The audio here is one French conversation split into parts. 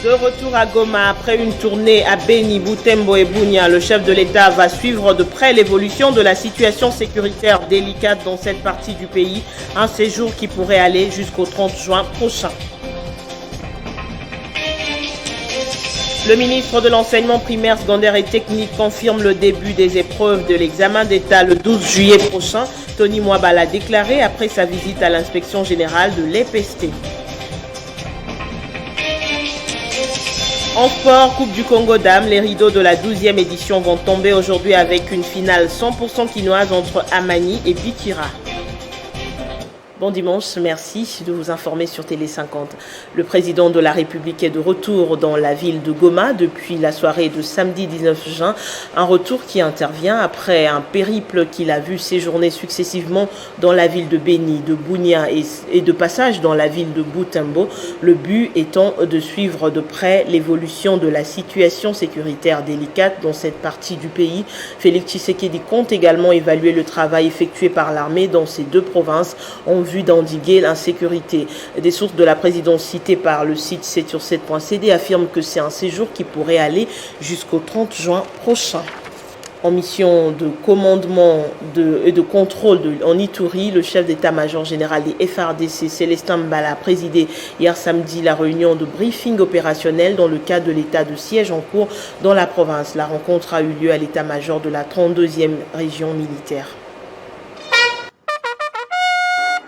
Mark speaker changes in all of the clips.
Speaker 1: De retour à Goma, après une tournée à Beni, Butembo et Bunia, le chef de l'État va suivre de près l'évolution de la situation sécuritaire délicate dans cette partie du pays, un séjour qui pourrait aller jusqu'au 30 juin prochain. Le ministre de l'Enseignement primaire, secondaire et technique confirme le début des épreuves de l'examen d'État le 12 juillet prochain. Tony Mwaba l'a déclaré après sa visite à l'inspection générale de l'EPST. En sport, Coupe du Congo Dames, les rideaux de la 12e édition vont tomber aujourd'hui avec une finale 100% quinoise entre Amani et Bikira. Bon dimanche, merci de vous informer sur Télé 50. Le président de la République est de retour dans la ville de Goma depuis la soirée de samedi 19 juin. Un retour qui intervient après un périple qu'il a vu séjourner successivement dans la ville de Beni, de Bunia et de passage dans la ville de Butembo. Le but étant de suivre de près l'évolution de la situation sécuritaire délicate dans cette partie du pays. Félix Tshisekedi compte également évaluer le travail effectué par l'armée dans ces deux provinces en vue d'endiguer l'insécurité. Des sources de la présidence citées par le site 7sur7.cd affirment que c'est un séjour qui pourrait aller jusqu'au 30 juin prochain. En mission de commandement et de contrôle en Ituri, le chef d'état-major général des FARDC, Célestin Mbala, a présidé hier samedi la réunion de briefing opérationnel dans le cadre de l'état de siège en cours dans la province. La rencontre a eu lieu à l'état-major de la 32e région militaire.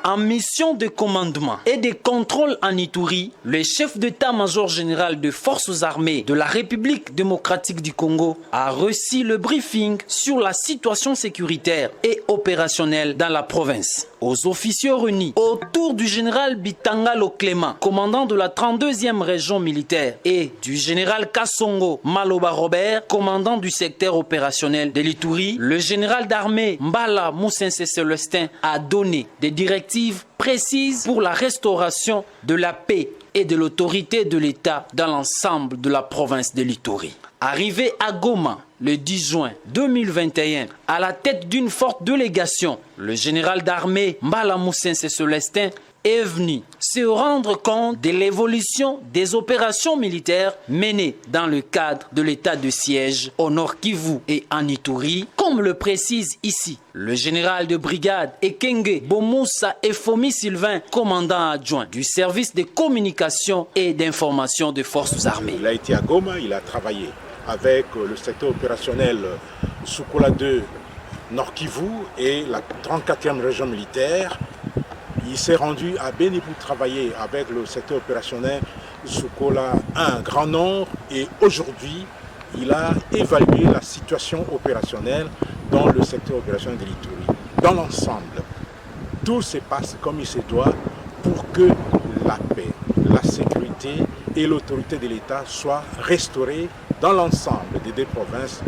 Speaker 2: En mission de commandement et de contrôle en Ituri, le chef d'état-major général des forces armées de la République démocratique du Congo a reçu le briefing sur la situation sécuritaire et opérationnelle dans la province. Aux officiers réunis autour du général Bitangalo Clément, commandant de la 32e région militaire, et du général Kassongo Maloba Robert, commandant du secteur opérationnel de l'Ituri, le général d'armée Mbala Moussense Célestin a donné des directives précises pour la restauration de la paix et de l'autorité de l'État dans l'ensemble de la province de l'Ituri. Arrivé à Goma le 10 juin 2021, à la tête d'une forte délégation, le général d'armée Mbala Moussense Célestin est venu se rendre compte de l'évolution des opérations militaires menées dans le cadre de l'état de siège au Nord Kivu et en Ituri, comme le précise ici le général de brigade Ekenge Bomoussa Efomi Sylvain, commandant adjoint du service de communication et d'information des forces armées.
Speaker 3: Il a été à Goma, il a travaillé avec le secteur opérationnel Soukola 2 Nord Kivu et la 34e région militaire. Il s'est rendu à Beni pour travailler avec le secteur opérationnel Soukola 1 Grand Nord et aujourd'hui, il a évalué la situation opérationnelle dans le secteur opérationnel de l'Ituri. Dans l'ensemble, tout se passe comme il se doit pour que la paix, la sécurité et l'autorité de l'État soient restaurées dans l'ensemble des deux provinces.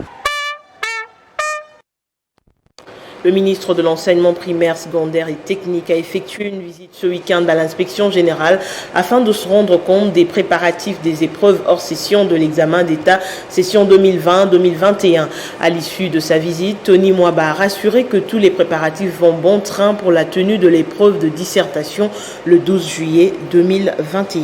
Speaker 1: Le ministre de l'Enseignement primaire, secondaire et technique a effectué une visite ce week-end à l'inspection générale afin de se rendre compte des préparatifs des épreuves hors session de l'examen d'État session 2020-2021. À l'issue de sa visite, Tony Mwaba a rassuré que tous les préparatifs vont bon train pour la tenue de l'épreuve de dissertation le 12 juillet 2021.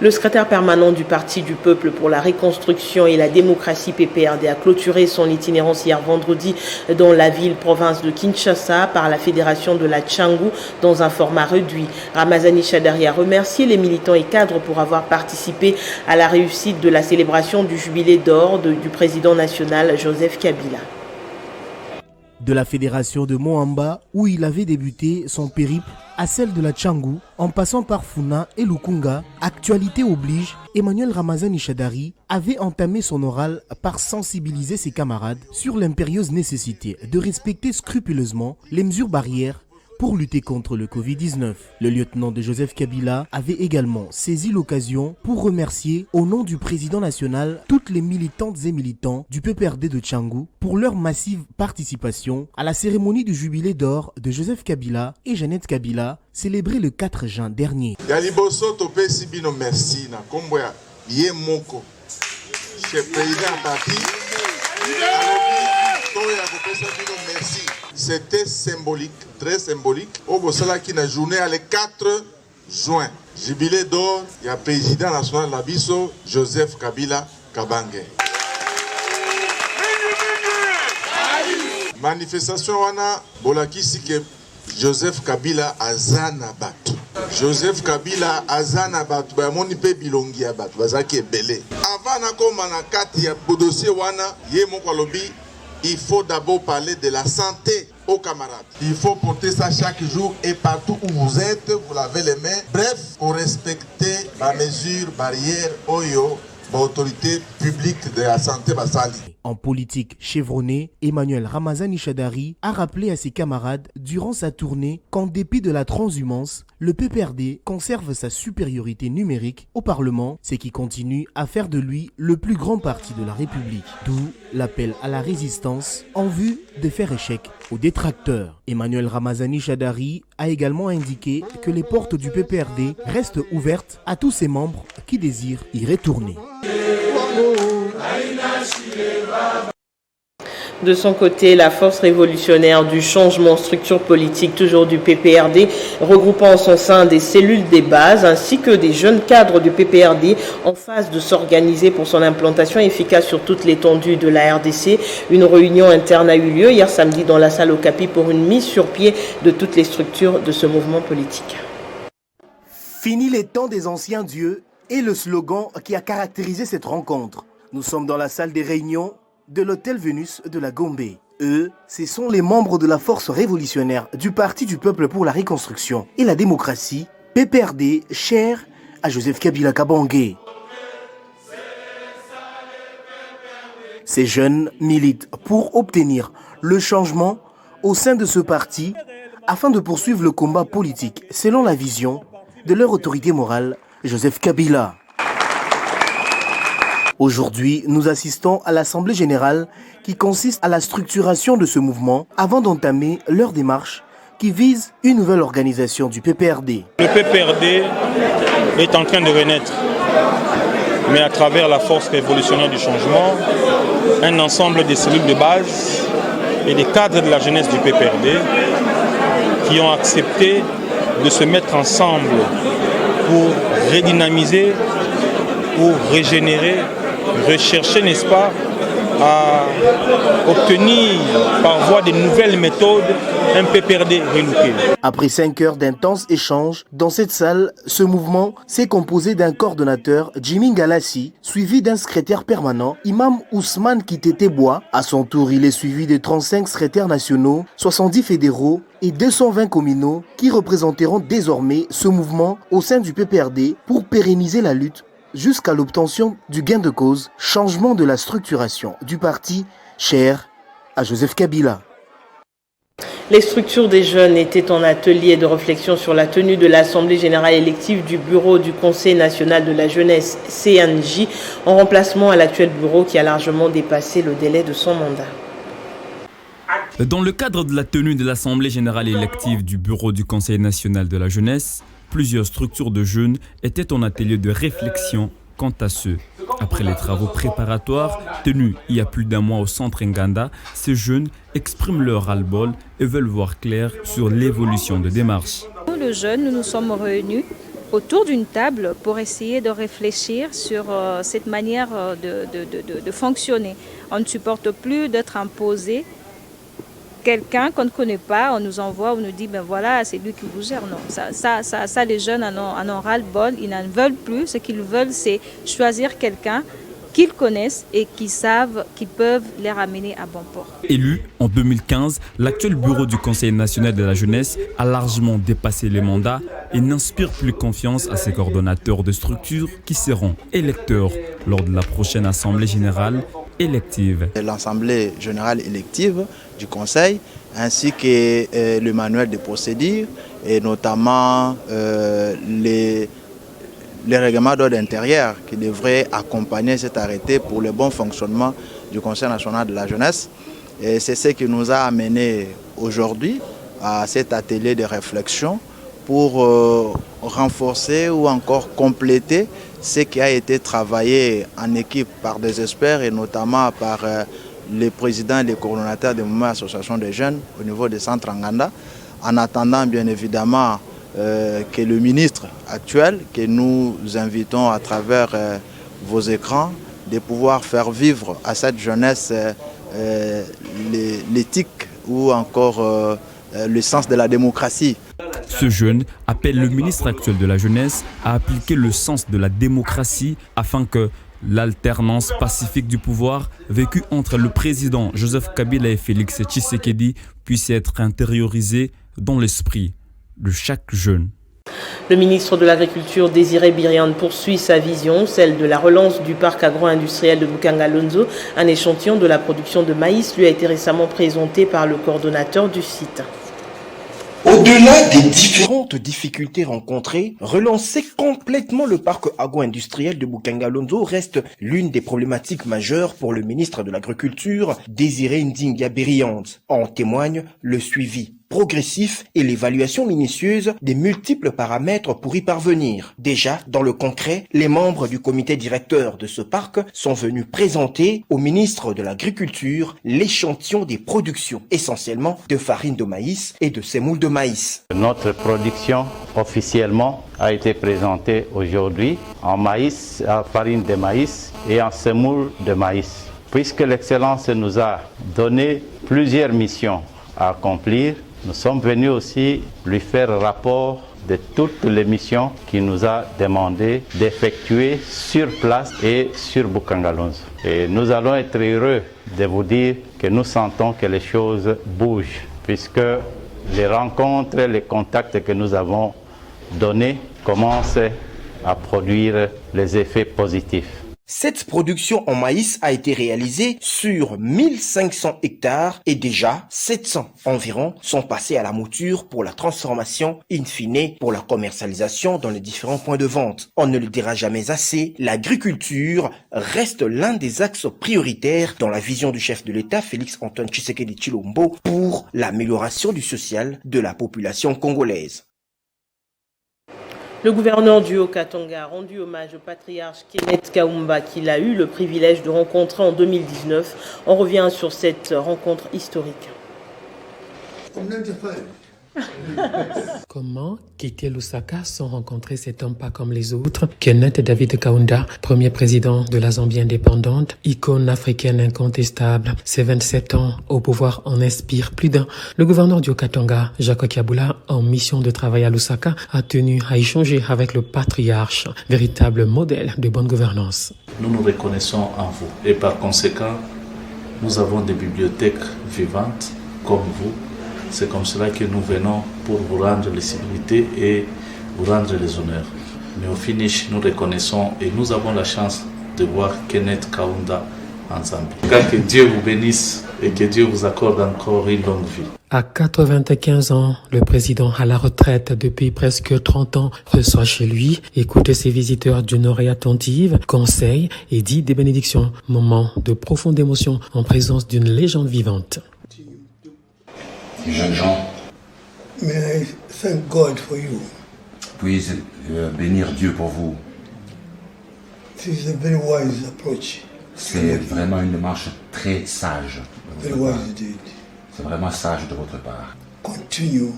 Speaker 1: Le secrétaire permanent du Parti du Peuple pour la Reconstruction et la Démocratie PPRD a clôturé son itinérance hier vendredi dans la ville-province de Kinshasa par la Fédération de la Tchangou dans un format réduit. Ramazani Chadari a remercié les militants et cadres pour avoir participé à la réussite de la célébration du jubilé d'or du président national Joseph Kabila.
Speaker 4: De la fédération de Moamba, où il avait débuté son périple, à celle de la Tchangou, en passant par Funa et Lukunga, actualité oblige, Emmanuel Ramazani Chadari avait entamé son oral par sensibiliser ses camarades sur l'impérieuse nécessité de respecter scrupuleusement les mesures barrières pour lutter contre le Covid-19. Le lieutenant de Joseph Kabila avait également saisi l'occasion pour remercier au nom du président national toutes les militantes et militants du PPRD de Tchangou pour leur massive participation à la cérémonie du jubilé d'or de Joseph Kabila et Jeannette Kabila célébrée le 4 juin dernier.
Speaker 5: Yaliboso topesi bino merci na kombo ya ye moko. Chef président parti. Merci. C'était symbolique, très symbolique. Au Bossala qui n'a journée le 4 juin. Jubilé d'or, il y a président national Labiso, Joseph Kabila Kabange. Manifestation wana bolakisi ke Joseph Kabila azana batu. Joseph Kabila azana batu ba moni pe bilongi ya batu bazaki ebele. Avant na koma na kati ya dossier wana ye moko lobi, il faut d'abord parler de la santé aux camarades. Il faut porter ça chaque jour et partout où vous êtes, vous lavez les mains. Bref, pour respecter la mesure barrière Oyo, l'autorité publique de la santé basali.
Speaker 4: En politique chevronnée, Emmanuel Ramazani Shadari a rappelé à ses camarades durant sa tournée qu'en dépit de la transhumance, le PPRD conserve sa supériorité numérique au Parlement, ce qui continue à faire de lui le plus grand parti de la République. D'où l'appel à la résistance en vue de faire échec aux détracteurs. Emmanuel Ramazani Shadari a également indiqué que les portes du PPRD restent ouvertes à tous ses membres qui désirent y retourner.
Speaker 1: De son côté, la force révolutionnaire du changement, structure politique toujours du PPRD, regroupant en son sein des cellules des bases ainsi que des jeunes cadres du PPRD en phase de s'organiser pour son implantation efficace sur toute l'étendue de la RDC. Une réunion interne a eu lieu hier samedi dans la salle Okapi pour une mise sur pied de toutes les structures de ce mouvement politique.
Speaker 4: Fini les temps des anciens dieux et le slogan qui a caractérisé cette rencontre. Nous sommes dans la salle des réunions de l'hôtel Vénus de la Gombe. Eux, ce sont les membres de la force révolutionnaire du Parti du Peuple pour la Reconstruction et la Démocratie, PPRD, cher à Joseph Kabila Kabange. Ces jeunes militent pour obtenir le changement au sein de ce parti afin de poursuivre le combat politique selon la vision de leur autorité morale, Joseph Kabila. Aujourd'hui, nous assistons à l'Assemblée générale qui consiste à la structuration de ce mouvement avant d'entamer leur démarche qui vise une nouvelle organisation du PPRD.
Speaker 6: Le PPRD est en train de renaître, mais à travers la force révolutionnaire du changement, un ensemble de cellules de base et des cadres de la jeunesse du PPRD qui ont accepté de se mettre ensemble pour redynamiser, pour régénérer, rechercher, n'est-ce pas, à obtenir par voie de nouvelles méthodes un PPRD relooké.
Speaker 4: Après 5 heures d'intenses échanges, dans cette salle, ce mouvement s'est composé d'un coordonnateur, Jimmy Galassi, suivi d'un secrétaire permanent, Imam Ousmane Kitetebois. À son tour, il est suivi de 35 secrétaires nationaux, 70 fédéraux et 220 communaux qui représenteront désormais ce mouvement au sein du PPRD pour pérenniser la lutte jusqu'à l'obtention du gain de cause, changement de la structuration du parti, cher à Joseph Kabila.
Speaker 1: Les structures des jeunes étaient en atelier de réflexion sur la tenue de l'Assemblée générale élective du bureau du Conseil national de la jeunesse CNJ en remplacement à l'actuel bureau qui a largement dépassé le délai de son mandat.
Speaker 7: Dans le cadre de la tenue de l'Assemblée générale élective du bureau du Conseil national de la jeunesse, plusieurs structures de jeunes étaient en atelier de réflexion quant à ce. Après les travaux préparatoires tenus il y a plus d'un mois au centre Nganda, ces jeunes expriment leur ras-le-bol et veulent voir clair sur l'évolution de démarche.
Speaker 8: Nous, les jeunes, nous nous sommes réunis autour d'une table pour essayer de réfléchir sur cette manière de fonctionner. On ne supporte plus d'être imposé. Quelqu'un qu'on ne connaît pas, on nous envoie, on nous dit, ben voilà, c'est lui qui vous gère. Non, ça les jeunes en ont ras-le-bol, ils n'en veulent plus. Ce qu'ils veulent, c'est choisir quelqu'un qu'ils connaissent et qui savent qu'ils peuvent les ramener à bon port.
Speaker 7: Élu en 2015, l'actuel bureau du Conseil national de la jeunesse a largement dépassé les mandats et n'inspire plus confiance à ses coordonnateurs de structures qui seront électeurs lors de la prochaine Assemblée générale élective.
Speaker 9: L'Assemblée générale élective du Conseil ainsi que le manuel de procédure et notamment les règlements d'ordre intérieur qui devraient accompagner cet arrêté pour le bon fonctionnement du Conseil national de la jeunesse. Et c'est ce qui nous a amené aujourd'hui à cet atelier de réflexion pour renforcer ou encore compléter ce qui a été travaillé en équipe par des experts et notamment par les présidents et les coordonnateurs des mouvements et associations des jeunes au niveau des centres Nganda, en attendant bien évidemment que le ministre actuel, que nous invitons à travers vos écrans, de pouvoir faire vivre à cette jeunesse l'éthique ou encore le sens de la démocratie.
Speaker 7: Ce jeune appelle le ministre actuel de la Jeunesse à appliquer le sens de la démocratie afin que l'alternance pacifique du pouvoir vécue entre le président Joseph Kabila et Félix Tshisekedi puisse être intériorisée dans l'esprit de chaque jeune.
Speaker 1: Le ministre de l'Agriculture, Désiré Biryan, poursuit sa vision, celle de la relance du parc agro-industriel de Bukanga-Lonzo. Un échantillon de la production de maïs lui a été récemment présenté par le coordonnateur du site.
Speaker 10: Au-delà des différentes difficultés rencontrées, relancer complètement le parc agro-industriel de Bukanga-Lonzo reste l'une des problématiques majeures pour le ministre de l'Agriculture, Désiré Ndinga Biryan. En témoigne le suivi progressif et l'évaluation minutieuse des multiples paramètres pour y parvenir. Déjà, dans le concret, les membres du comité directeur de ce parc sont venus présenter au ministre de l'Agriculture l'échantillon des productions, essentiellement de farine de maïs et de semoule de maïs.
Speaker 11: Notre production officiellement a été présentée aujourd'hui en maïs, en farine de maïs et en semoule de maïs. Puisque l'Excellence nous a donné plusieurs missions à accomplir, nous sommes venus aussi lui faire rapport de toutes les missions qu'il nous a demandé d'effectuer sur place et sur Bukanga-Lonzo. Et nous allons être heureux de vous dire que nous sentons que les choses bougent, puisque les rencontres, les contacts que nous avons donnés commencent à produire les effets positifs.
Speaker 10: Cette production en maïs a été réalisée sur 1500 hectares et déjà 700 environ sont passés à la mouture pour la transformation, in fine pour la commercialisation dans les différents points de vente. On ne le dira jamais assez, l'agriculture reste l'un des axes prioritaires dans la vision du chef de l'État, Félix Antoine Tshisekedi Tshilombo, pour l'amélioration du social de la population congolaise.
Speaker 1: Le gouverneur du Haut-Katanga a rendu hommage au patriarche Kenneth Kaumba qu'il a eu le privilège de rencontrer en 2019. On revient sur cette rencontre historique.
Speaker 12: Comment quitter Lusaka sans rencontrer cet homme pas comme les autres? Kenneth David Kaunda, premier président de la Zambie indépendante, icône africaine incontestable. Ses 27 ans au pouvoir en inspirent plus d'un. Le gouverneur du Haut-Katanga, Jacques Kiabula, en mission de travail à Lusaka, a tenu à échanger avec le patriarche, véritable modèle de bonne gouvernance.
Speaker 13: Nous nous reconnaissons en vous et par conséquent, nous avons des bibliothèques vivantes comme vous. C'est comme cela que nous venons pour vous rendre les civilités et vous rendre les honneurs. Mais au finish, nous reconnaissons et nous avons la chance de voir Kenneth Kaunda en Zambie. Que Dieu vous bénisse et que Dieu vous accorde encore une longue vie.
Speaker 12: À 95 ans, le président à la retraite depuis presque 30 ans reçoit chez lui, écoute ses visiteurs d'une oreille attentive, conseille et dit des bénédictions. Moment de profonde émotion en présence d'une légende vivante.
Speaker 14: Jeunes gens,
Speaker 15: may I thank God for you.
Speaker 14: Puis bénir Dieu pour vous.
Speaker 15: This is a very wise approach.
Speaker 14: C'est vraiment une démarche très sage.
Speaker 15: Very wise indeed.
Speaker 14: C'est vraiment sage de votre part.
Speaker 15: Continue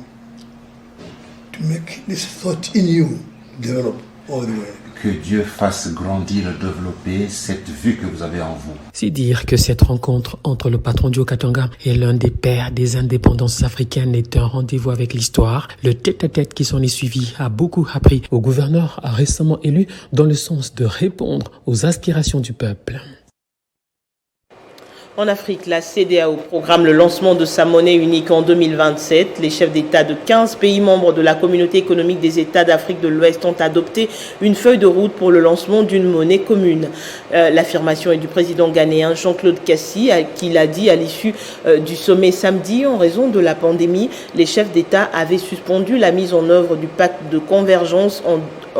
Speaker 15: to make this thought in you develop all the way.
Speaker 14: Que Dieu fasse grandir et développer cette vue que vous avez en vous.
Speaker 12: C'est dire que cette rencontre entre le patron du Haut-Katanga et l'un des pères des indépendances africaines est un rendez-vous avec l'histoire. Le tête-à-tête qui s'en est suivi a beaucoup appris au gouverneur récemment élu dans le sens de répondre aux aspirations du peuple.
Speaker 1: En Afrique, la CEDEAO programme le lancement de sa monnaie unique en 2027. Les chefs d'État de 15 pays membres de la communauté économique des États d'Afrique de l'Ouest ont adopté une feuille de route pour le lancement d'une monnaie commune. L'affirmation est du président ghanéen Jean-Claude Kassi, qui l'a dit à l'issue du sommet samedi. En raison de la pandémie, les chefs d'État avaient suspendu la mise en œuvre du pacte de convergence en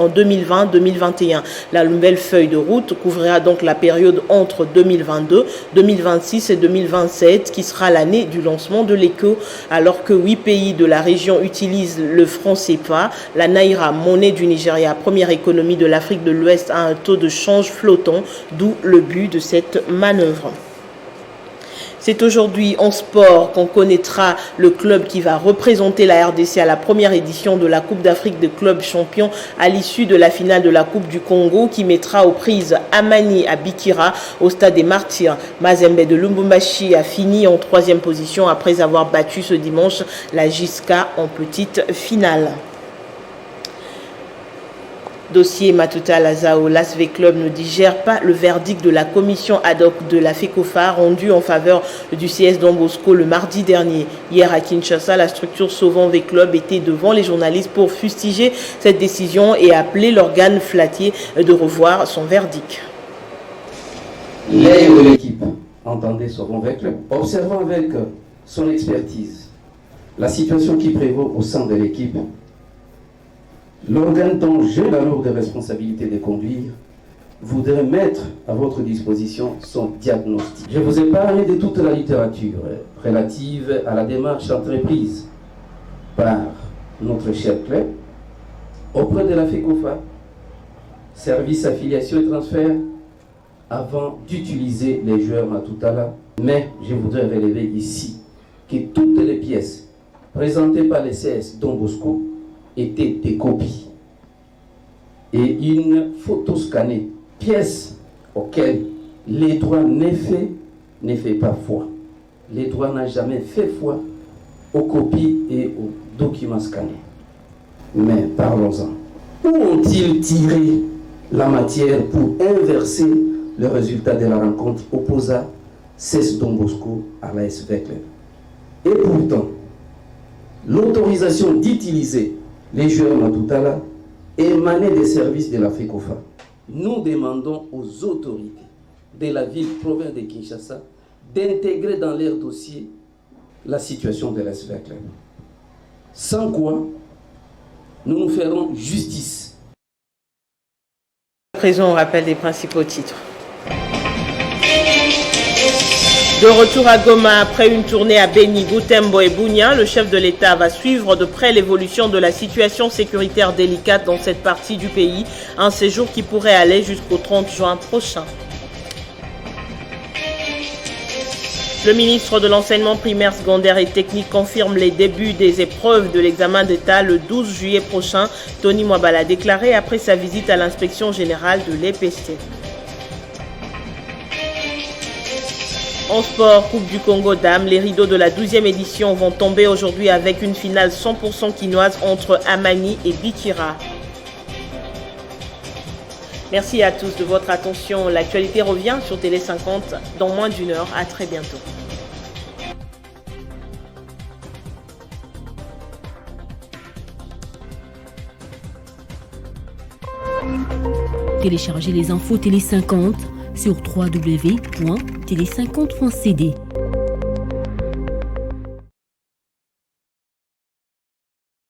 Speaker 1: 2020-2021. La nouvelle feuille de route couvrira donc la période entre 2022, 2026 et 2027, qui sera l'année du lancement de l'ECO, alors que 8 pays de la région utilisent le franc CFA. La Naira, monnaie du Nigeria, première économie de l'Afrique de l'Ouest, a un taux de change flottant, d'où le but de cette manœuvre. C'est aujourd'hui en sport qu'on connaîtra le club qui va représenter la RDC à la première édition de la Coupe d'Afrique de clubs champions à l'issue de la finale de la Coupe du Congo qui mettra aux prises Amani à Bikira au stade des Martyrs. Mazembe de Lubumbashi a fini en 3e position après avoir battu ce dimanche la Jiska en petite finale. Dossier Matuta Lazao, l'ASV Club ne digère pas le verdict de la commission ad hoc de la FECOFA rendu en faveur du CS Don Bosco le mardi dernier. Hier à Kinshasa, la structure Sauvant V Club était devant les journalistes pour fustiger cette décision et appeler l'organe flattier de revoir son verdict.
Speaker 16: Les de l'équipe entendez Sauvant V Club, observant avec son expertise la situation qui prévaut au sein de l'équipe. L'organe dont j'ai la lourde responsabilité de conduire voudrait mettre à votre disposition son diagnostic. Je vous ai parlé de toute la littérature relative à la démarche entreprise par notre cher club auprès de la FECOFA, service affiliation et transfert, avant d'utiliser les joueurs Matoutala. Mais je voudrais relever ici que toutes les pièces présentées par les CS Don Bosco étaient des copies et une photo scannée, pièce auxquelles les droits ne fait pas foi. Les droits n'ont jamais fait foi aux copies et aux documents scannés. Mais parlons-en. Où ont-ils tiré la matière pour inverser le résultat de la rencontre opposant CS Don Bosco à l'AS Club? Et pourtant, l'autorisation d'utiliser les joueurs Matoutala émanait des services de la FECOFA. Nous demandons aux autorités de la ville-province de Kinshasa d'intégrer dans leur dossier la situation de l'AS Club. Sans quoi, nous nous ferons justice.
Speaker 1: Présent, on rappelle les principaux titres. De retour à Goma après une tournée à Beni, Butembo et Bunia, le chef de l'État va suivre de près l'évolution de la situation sécuritaire délicate dans cette partie du pays, un séjour qui pourrait aller jusqu'au 30 juin prochain. Le ministre de l'Enseignement primaire, secondaire et technique confirme les débuts des épreuves de l'examen d'État le 12 juillet prochain. Tony Mwabala a déclaré après sa visite à l'inspection générale de l'EPST. En sport, Coupe du Congo dames, les rideaux de la 12e édition vont tomber aujourd'hui avec une finale 100% quinoise entre Amani et Bikira. Merci à tous de votre attention. L'actualité revient sur Télé 50 dans moins d'une heure. À très bientôt.
Speaker 17: Téléchargez les infos Télé 50 sur www.tele50.cd.